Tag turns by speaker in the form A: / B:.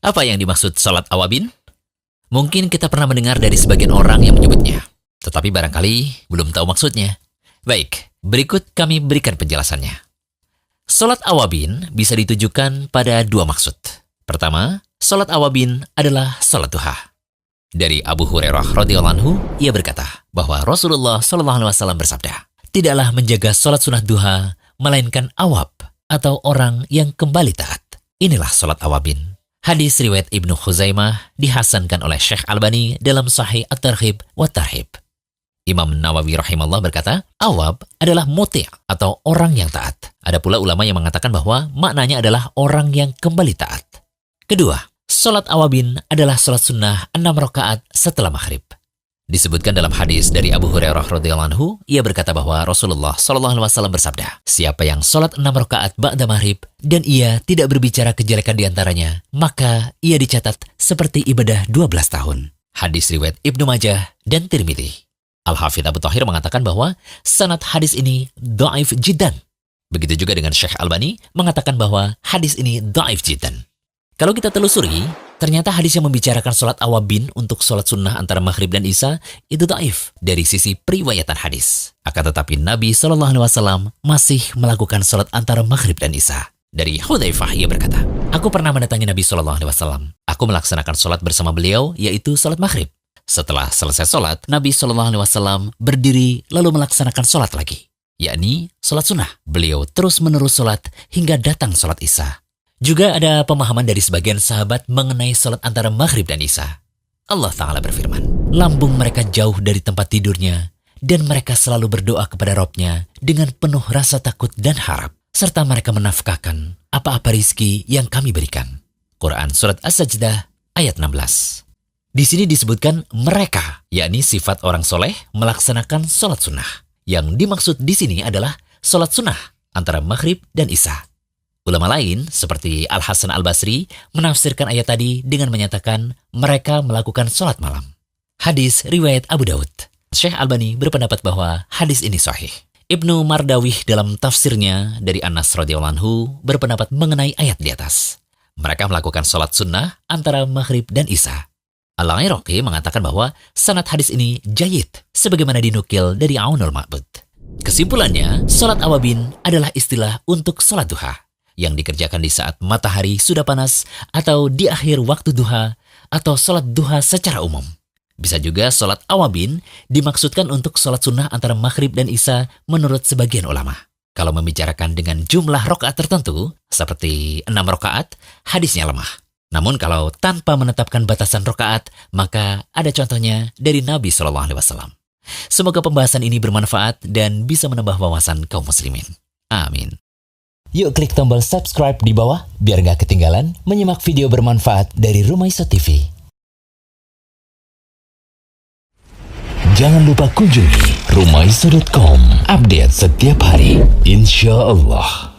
A: Apa yang dimaksud salat awabin? Mungkin kita pernah mendengar dari sebagian orang yang menyebutnya, tetapi barangkali belum tahu maksudnya. Baik, berikut kami berikan penjelasannya. Salat awabin bisa ditujukan pada dua maksud. Pertama, salat awabin adalah salat duha. Dari Abu Hurairah radhiyallahu anhu, ia berkata bahwa Rasulullah SAW bersabda, tidaklah menjaga salat sunah duha, melainkan awab atau orang yang kembali taat. Inilah salat awabin. Hadis riwayat Ibnu Khuzaimah dihasankan oleh Syekh Albani dalam Sahih At-Targhib wa Tarhib. Imam Nawawi rahimahullah berkata, awab adalah muti' atau orang yang taat. Ada pula ulama yang mengatakan bahwa maknanya adalah orang yang kembali taat. Kedua, salat awabin adalah salat sunnah 6 rakaat setelah maghrib. Disebutkan dalam hadis dari Abu Hurairah radhiyallahu anhu, ia berkata bahwa Rasulullah SAW bersabda, siapa yang salat 6 rakaat ba'da maghrib dan ia tidak berbicara kejelekan di antaranya, maka ia dicatat seperti ibadah 12 tahun. Hadis riwayat Ibnu Majah dan Tirmidzi. Al-Hafidz Abu Thahir mengatakan bahwa sanad hadis ini dhaif jiddan. Begitu juga dengan Syekh Albani mengatakan bahwa hadis ini dhaif jiddan. Kalau kita telusuri, ternyata hadis yang membicarakan sholat awabin untuk sholat sunnah antara maghrib dan isya itu dhaif dari sisi periwayatan hadis. Akan tetapi Nabi SAW masih melakukan sholat antara maghrib dan isya. Dari Hudzaifah ia berkata, aku pernah mendatangi Nabi SAW. Aku melaksanakan sholat bersama beliau, yaitu sholat maghrib. Setelah selesai sholat, Nabi SAW berdiri lalu melaksanakan sholat lagi, yakni sholat sunnah. Beliau terus-menerus sholat hingga datang sholat isya. Juga ada pemahaman dari sebagian sahabat mengenai sholat antara maghrib dan isya. Allah Ta'ala berfirman, lambung mereka jauh dari tempat tidurnya, dan mereka selalu berdoa kepada Rabb-nya dengan penuh rasa takut dan harap, serta mereka menafkahkan apa-apa rizki yang kami berikan. Quran Surat As-Sajdah ayat 16. Di sini disebutkan mereka, yakni sifat orang soleh melaksanakan sholat sunnah. Yang dimaksud di sini adalah sholat sunnah antara maghrib dan isya. Ulama lain seperti Al-Hasan Al-Basri menafsirkan ayat tadi dengan menyatakan mereka melakukan sholat malam. Hadis riwayat Abu Daud. Syekh Albani berpendapat bahwa hadis ini sahih. Ibnu Mardawih dalam tafsirnya dari Anas radhiyallahu anhu berpendapat mengenai ayat di atas. Mereka melakukan sholat sunnah antara maghrib dan isya. Al-Iraqi mengatakan bahwa sanad hadis ini jayyid, sebagaimana dinukil dari Aunul Ma'bud. Kesimpulannya, sholat awabin adalah istilah untuk sholat duha, yang dikerjakan di saat matahari sudah panas, atau di akhir waktu duha, atau sholat duha secara umum. Bisa juga sholat awabin dimaksudkan untuk sholat sunnah antara maghrib dan isya menurut sebagian ulama. Kalau membicarakan dengan jumlah rakaat tertentu, seperti 6 rakaat, hadisnya lemah. Namun kalau tanpa menetapkan batasan rakaat, maka ada contohnya dari Nabi SAW. Semoga pembahasan ini bermanfaat dan bisa menambah wawasan kaum muslimin. Amin.
B: Yuk klik tombol subscribe di bawah biar gak ketinggalan menyimak video bermanfaat dari Rumaiso TV. Jangan lupa kunjungi rumaiso.com. Update setiap hari, insya Allah.